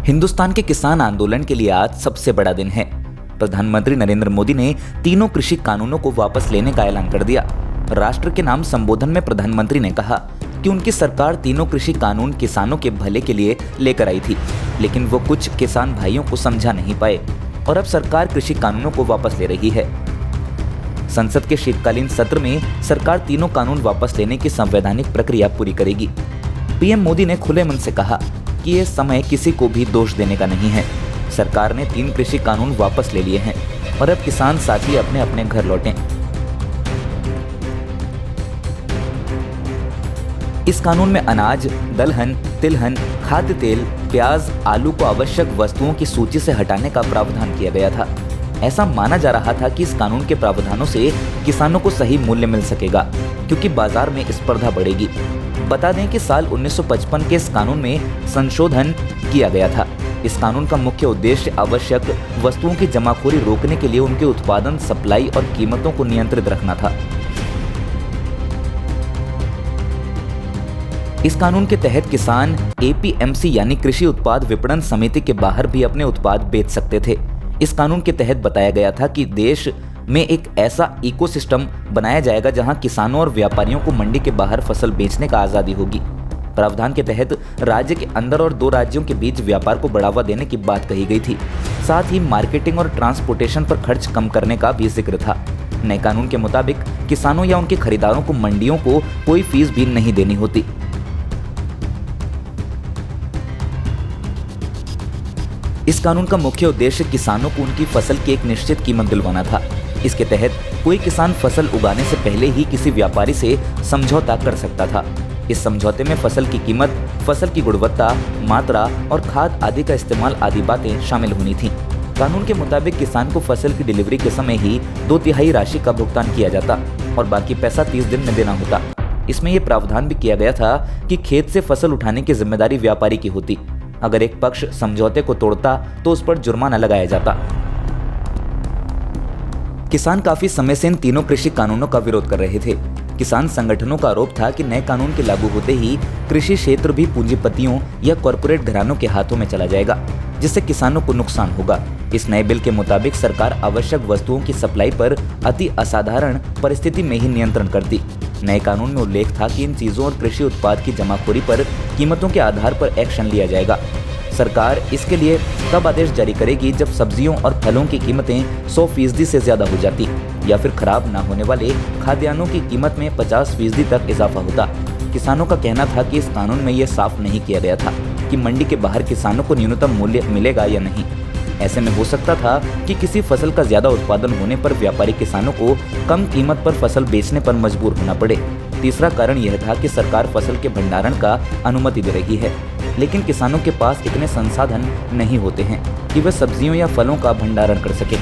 हिंदुस्तान के किसान आंदोलन के लिए आज सबसे बड़ा दिन है। प्रधानमंत्री नरेंद्र मोदी ने तीनों कृषि कानूनों को वापस लेने का ऐलान कर दिया। राष्ट्र के नाम संबोधन में प्रधानमंत्री ने कहा कि उनकी सरकार तीनों कृषि कानून किसानों के भले के लिए लेकर आई थी, लेकिन वो कुछ किसान भाइयों को समझा नहीं पाए और अब सरकार कृषि कानूनों को वापस ले रही है। संसद के शीतकालीन सत्र में सरकार तीनों कानून वापस लेने की संवैधानिक प्रक्रिया पूरी करेगी। पीएम मोदी ने खुले मन से कहा कि ये समय किसी को भी दोष देने का नहीं है। सरकार ने 3 कृषि कानून वापस ले लिए हैं और अब किसान साथी अपने अपने घर लौटें। इस कानून में अनाज, दलहन, तिलहन, खाद्य तेल, प्याज, आलू को आवश्यक वस्तुओं की सूची से हटाने का प्रावधान किया गया था। ऐसा माना जा रहा था कि इस कानून के प्रावधानों से किसानों को सही मूल्य मिल सकेगा, क्योंकि बाजार में स्पर्धा बढ़ेगी। बता दें कि साल 1955 के इस कानून में संशोधन किया गया था। इस कानून का मुख्य उद्देश्य आवश्यक वस्तुओं की जमाखोरी रोकने के लिए उनके उत्पादन, सप्लाई और कीमतों को नियंत्रित रखना था। इस कानून के तहत किसान एपीएमसी यानी कृषि उत्पाद विपणन समिति के बाहर भी अपने उत्पाद बेच सकते थे। इस कानून के तहत बताया गया था कि देश में एक ऐसा इकोसिस्टम बनाया जाएगा जहां किसानों और व्यापारियों को मंडी के बाहर फसल बेचने का आज़ादी होगी। प्रावधान के तहत राज्य के अंदर और 2 राज्यों के बीच व्यापार को बढ़ावा देने की बात कही गई थी। साथ ही मार्केटिंग और ट्रांसपोर्टेशन पर खर्च कम करने का भी जिक्र था। नए कानून के मुताबिक किसानों या उनके खरीदारों को मंडियों को कोई फीस भी नहीं देनी होती। इस कानून का मुख्य उद्देश्य किसानों को उनकी फसल की एक निश्चित कीमत दिलवाना था। इसके तहत कोई किसान फसल उगाने से पहले ही किसी व्यापारी से समझौता कर सकता था। इस समझौते में फसल की कीमत, फसल की गुणवत्ता, मात्रा और खाद आदि का इस्तेमाल आदि बातें शामिल होनी थीं। कानून के मुताबिक किसान को फसल की डिलीवरी के समय ही 2/3 राशि का भुगतान किया जाता और बाकी पैसा 30 दिन में देना होता। इसमें यह प्रावधान भी किया गया था कि खेत से फसल उठाने की जिम्मेदारी व्यापारी की होती। अगर एक पक्ष समझौते को तोड़ता तो उस पर जुर्माना लगाया जाता। किसान काफी समय से इन तीनों कृषि कानूनों का विरोध कर रहे थे। किसान संगठनों का आरोप था कि नए कानून के लागू होते ही कृषि क्षेत्र भी पूंजीपतियों या कॉरपोरेट घरानों के हाथों में चला जाएगा, जिससे किसानों को नुकसान होगा। इस नए बिल के मुताबिक सरकार आवश्यक वस्तुओं की सप्लाई पर अति असाधारण परिस्थिति में ही नियंत्रण करती। नए कानून में उल्लेख था कि इन चीजों और कृषि उत्पाद की जमाखोरी पर कीमतों के आधार पर एक्शन लिया जाएगा। सरकार इसके लिए तब आदेश जारी करेगी जब सब्जियों और फलों की कीमतें 100% से ज्यादा हो जाती या फिर खराब ना होने वाले खाद्यान्नों की कीमत में 50% तक इजाफा होता। किसानों का कहना था कि इस कानून में यह साफ नहीं किया गया था कि मंडी के बाहर किसानों को न्यूनतम मूल्य मिलेगा या नहीं। ऐसे में हो सकता था कि किसी फसल का ज्यादा उत्पादन होने पर व्यापारी किसानों को कम कीमत पर फसल बेचने पर मजबूर होना पड़े। तीसरा कारण यह था कि सरकार फसल के भंडारण का अनुमति दे रही है, लेकिन किसानों के पास इतने संसाधन नहीं होते हैं कि वे सब्जियों या फलों का भंडारण कर सके।